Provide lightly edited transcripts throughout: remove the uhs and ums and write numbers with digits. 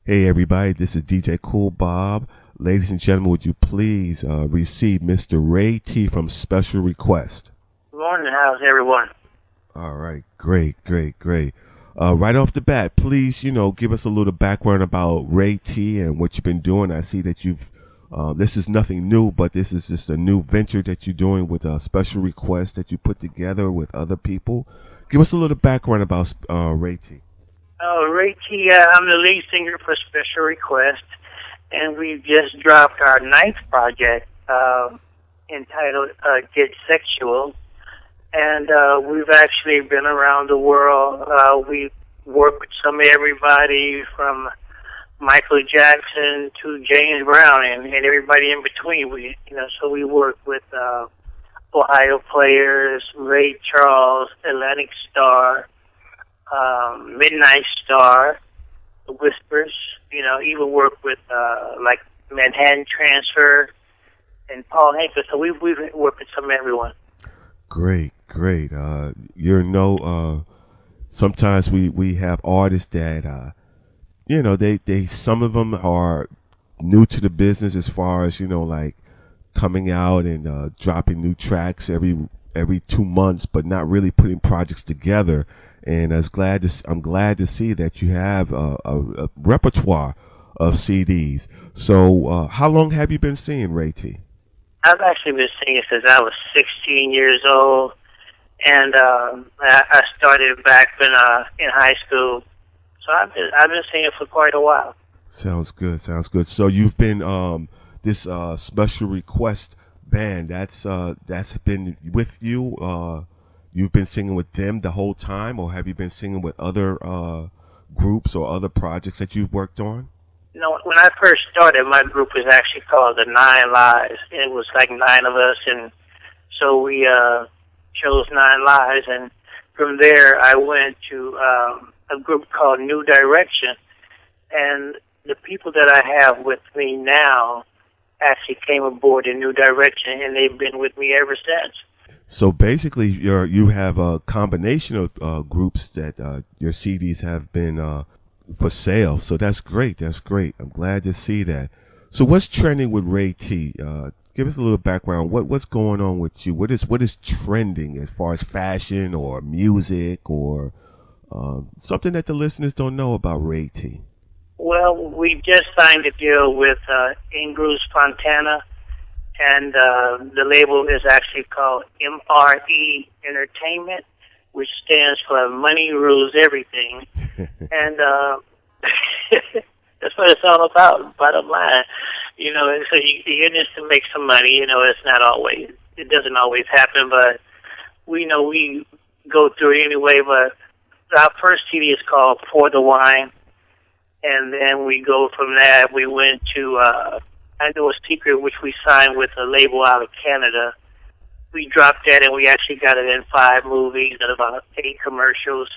Hey everybody, this is DJ Koolbob. Ladies and gentlemen, would you please receive Mr. Rey T from Special Request? Good morning. How's everyone? All right, great. Right off the bat, please, give us a little background about Rey T and what you've been doing. I see that this is nothing new, but this is just a new venture that you're doing with a Special Request that you put together with other people. Give us a little background about Rey T. Rey T, I'm the lead singer for Special Request, and we've just dropped our ninth project entitled Get Sexual. And we've actually been around the world. We've worked with some everybody from Michael Jackson to James Brown and everybody in between. So we work with Ohio Players, Ray Charles, Atlantic Star, Midnight Star, The Whispers. Even work with like Manhattan Transfer and Paul Hankler. So we've worked with some everyone. Great. Sometimes we have artists that, they some of them are new to the business as far as, like coming out and dropping new tracks every 2 months, but not really putting projects together. And I'm glad to see that you have a repertoire of CDs. So how long have you been singing, Rey T? I've actually been singing since I was 16 years old, and I started back in high school. So I've been singing for quite a while. Sounds good. So you've been this Special Request band that's been with you. You've been singing with them the whole time, or have you been singing with other groups or other projects that you've worked on? When I first started, my group was actually called the Nine Lives. It was like 9 of us, and so we chose 9 Lives. And from there, I went to a group called New Direction. And the people that I have with me now actually came aboard in New Direction, and they've been with me ever since. So basically, you have a combination of groups that your CDs have been for sale. So that's great. I'm glad to see that. So what's trending with Rey T? Give us a little background. What's going on with you? What is trending as far as fashion or music or something that the listeners don't know about Rey T? Well, we just signed a deal with Ingles Fontana, and the label is actually called MRE Entertainment, which stands for Money Rules Everything. And that's what it's all about, bottom line. So you're in this to make some money. It doesn't always happen, but we go through it anyway. But our first CD is called For the Wine, and then we go from that. We went to I Know a Secret, which we signed with a label out of Canada. We dropped that, and we actually got it in 5 movies and about 8 commercials.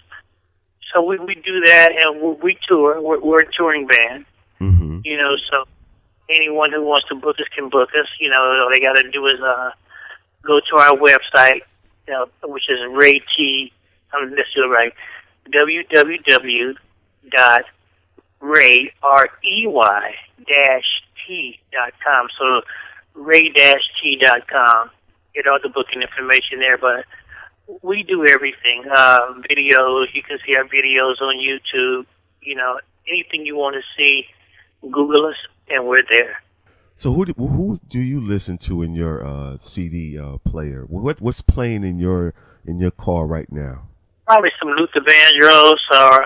So we do that, and we tour. We're a touring band. Mm-hmm. So anyone who wants to book us can book us. All they got to do is go to our website, which is Rey T. Let's do it right. www.rey-t.com. So rey-t.com. Get all the booking information there, but we do everything. Videos, you can see our videos on YouTube. Anything you want to see, Google us, and we're there. So who do you listen to in your CD player? What's playing in your car right now? Probably some Luther Vandross, or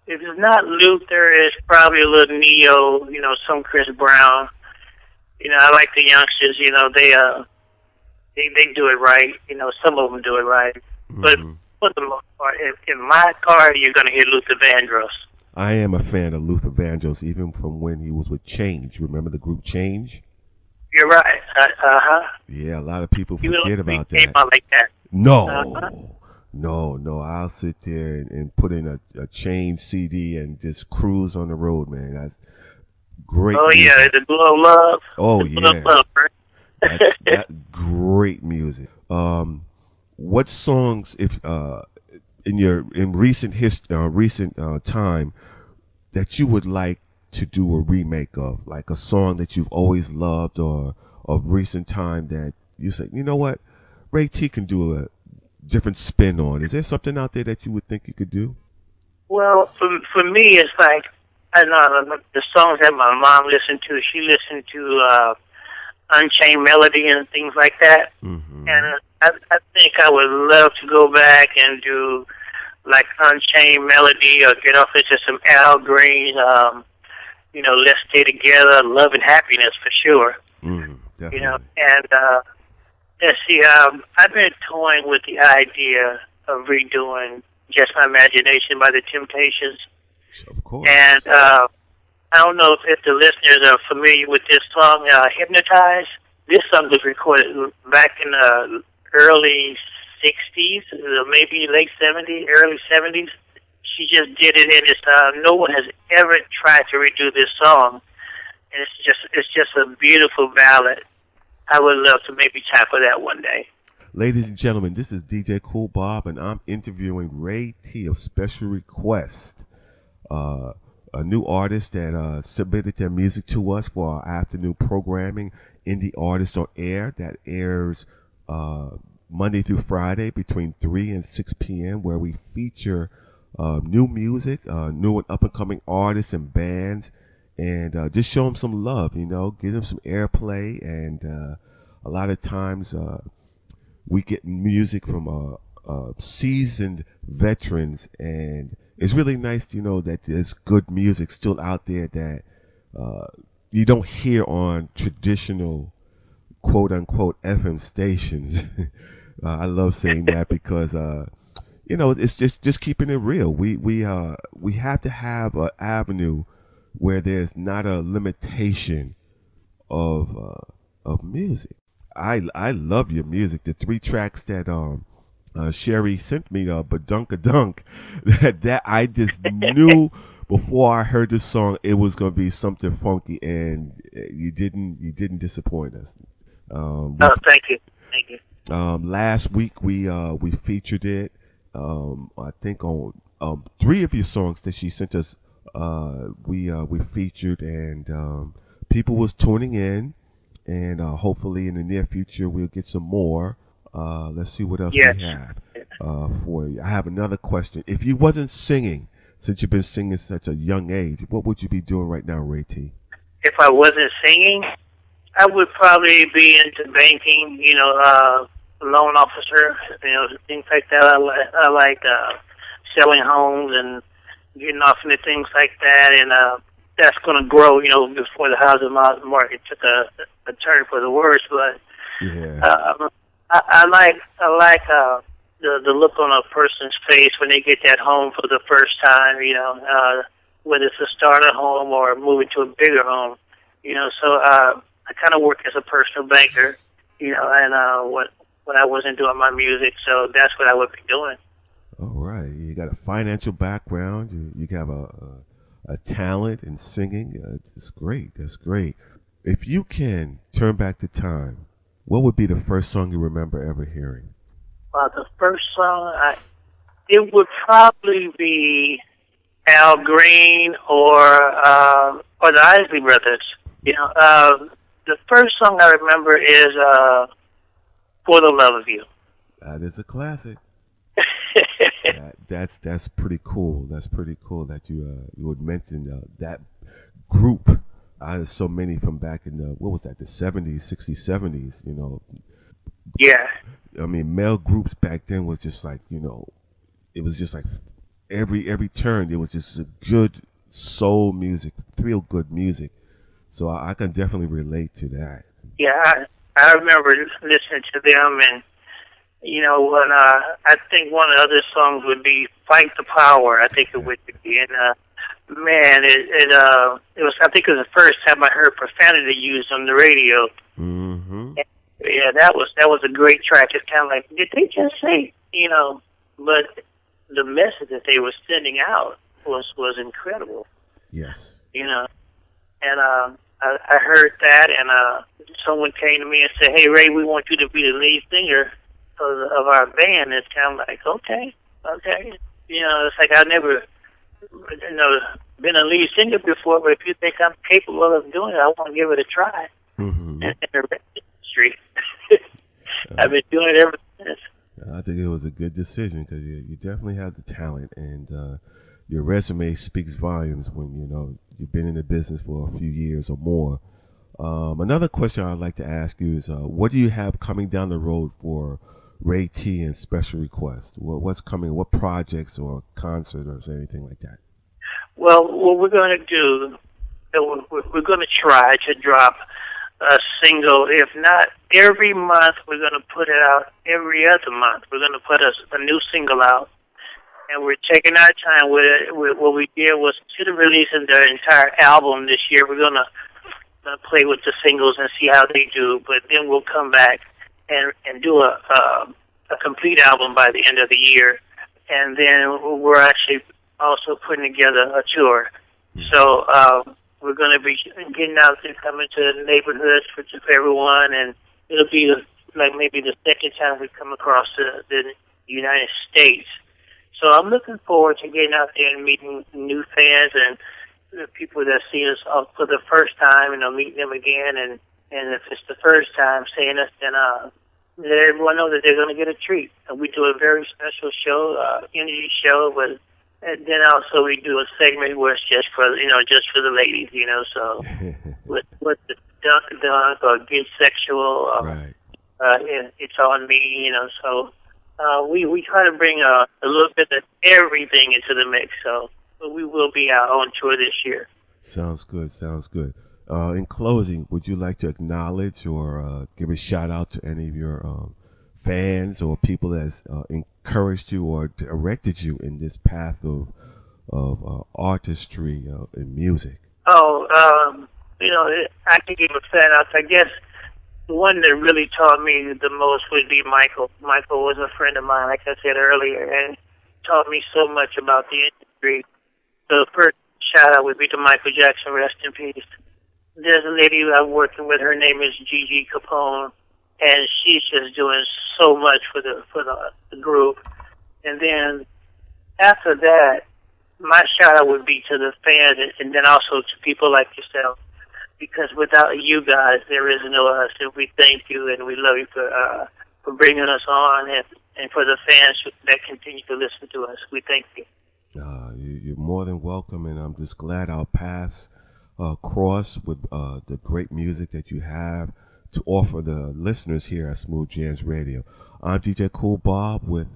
if it's not Luther, it's probably a little Neo. Some Chris Brown. I like the youngsters. They do it right. Some of them do it right. Mm-hmm. But for the most part, in my car, you're going to hear Luther Vandross. I am a fan of Luther Vandross, even from when he was with Change. Remember the group Change? You're right. Yeah, a lot of people forget about that. Came out like that. No. I'll sit there and put in a Change CD and just cruise on the road, man. That's great. Oh, music. yeah, the Glow Love. Oh, the yeah. Love, right? That's great music. What songs, if in recent time, that you would like to do a remake of, like a song that you've always loved or of recent time that you say, you know what, Rey T can do a different spin on? Is there something out there that you would think you could do? Well, for me, it's like, I know the songs that my mom listened to. She listened to Unchained Melody and things like that. Mm-hmm. And I think I would love to go back and do like Unchained Melody or get off into some Al Green, you know, Let's Stay Together, Love and Happiness for sure. Definitely. You know, and let's see, I've been toying with the idea of redoing Just My Imagination by the Temptations. Of course. And I don't know if the listeners are familiar with this song, Hypnotize. This song was recorded back in the early 60s, maybe late 70s, early 70s. She just did it, and it's, no one has ever tried to redo this song. And it's just a beautiful ballad. I would love to maybe tackle that one day. Ladies and gentlemen, this is DJ Koolbob, and I'm interviewing Rey T of Special Request, a new artist that submitted their music to us for our afternoon programming, Indie Artist on Air, that airs Monday through Friday between 3 and 6 p.m., where we feature new music, new and up-and-coming artists and bands, and just show them some love, you know, give them some airplay. And a lot of times we get music from seasoned veterans, and it's really nice, you know, that there's good music still out there that you don't hear on traditional quote-unquote FM stations. I love saying that because you know, it's just keeping it real. We have to have an avenue where there's not a limitation of music. I love your music. The 3 tracks that Sherry sent me, Badunkadunk, that I just knew before I heard the song it was gonna be something funky, and you didn't disappoint us. Thank you. Last week we featured it. I think on 3 of your songs that she sent us, we featured, and people was tuning in, and hopefully in the near future we'll get some more. Let's see what else we have for you. I have another question. If you wasn't singing, since you've been singing at such a young age, what would you be doing right now, Rey T? If I wasn't singing, I would probably be into banking, you know, loan officer, you know, things like that. I like selling homes and getting off into things like that, and that's going to grow, you know, before the housing market took a turn for the worse. But I like the look on a person's face when they get that home for the first time, you know, whether it's a starter home or moving to a bigger home, you know. So I kind of work as a personal banker, you know, and when I wasn't doing my music, so that's what I would be doing. All right, you got a financial background. You have a talent in singing. It's great. That's great. If you can turn back the time, what would be the first song you remember ever hearing? The first song, it would probably be Al Green or the Isley Brothers. You know, the first song I remember is For the Love of You. That is a classic. That's pretty cool. That's pretty cool that you would mention that group. There's so many from back in what was that, the 70s, 60s, 70s, you know. Yeah. I mean, male groups back then was just like, you know, it was just like every turn, it was just a good soul music, feel good music. So I can definitely relate to that. Yeah, I remember listening to them, and you know, when I think one of the other songs would be "Fight the Power." I think it would be, and man, it was. I think it was the first time I heard profanity used on the radio. Mm-hmm. Yeah, that was a great track. It's kind of like, did they just say, you know? But the message that they were sending out was incredible. Yes. You know, and I heard that, and someone came to me and said, "Hey, Ray, we want you to be the lead singer of our band." It's kind of like, okay. You know, it's like I never been a lead singer before, but if you think I'm capable of doing it, I want to give it a try. Mm-hmm. In the record industry, I've been doing it ever since. I think it was a good decision because you definitely have the talent, and your resume speaks volumes when you've been in the business for a few years or more. Another question I'd like to ask you is, what do you have coming down the road for Rey T and Special Request? What's coming? What projects or concerts or anything like that? Well, what we're going to do, we're going to try to drop a single. If not every month, we're going to put it out every other month. We're going to put a new single out, and we're taking our time with it. What we did was, instead of releasing the entire album this year, we're going to play with the singles and see how they do. But then we'll come back and do a complete album by the end of the year, and then we're actually also putting together a tour. So we're going to be getting out there, coming to the neighborhoods for everyone, and it'll be like maybe the second time we come across the United States. So I'm looking forward to getting out there and meeting new fans and the people that see us for the first time, meeting them again, and if it's the first time seeing us, then let everyone know that they're going to get a treat. And we do a very special show, energy show, but and then also we do a segment where it's just for the ladies, so with the dunk or get sexual, right. It's on me, so we try to bring a little bit of everything into the mix, so we will be out on tour this year. Sounds good. In closing, would you like to acknowledge or give a shout out to any of your fans or people that's encouraged you or directed you in this path of artistry and music? I can give a shout out. I guess the one that really taught me the most would be Michael. Michael was a friend of mine, like I said earlier, and taught me so much about the industry. The first shout out would be to Michael Jackson, rest in peace. There's a lady I'm working with. Her name is Gigi Capone, and she's just doing so much for the group. And then after that, my shout out would be to the fans, and then also to people like yourself, because without you guys, there is no us. And we thank you, and we love you for bringing us on, and for the fans that continue to listen to us. We thank you. You're more than welcome, and I'm just glad our paths cross with the great music that you have to offer the listeners here at Smooth Jams Radio. I'm DJ Koolbob with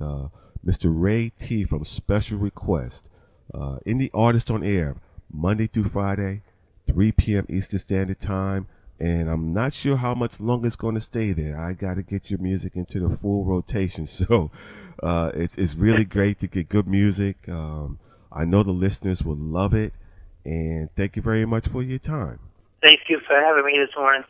Mr. Rey T from Special Request, Indie Artist on Air, Monday through Friday, 3 p.m. Eastern Standard Time, and I'm not sure how much longer it's going to stay there. I got to get your music into the full rotation, so it's really great to get good music. I know the listeners will love it, and thank you very much for your time. Thank you for having me this morning.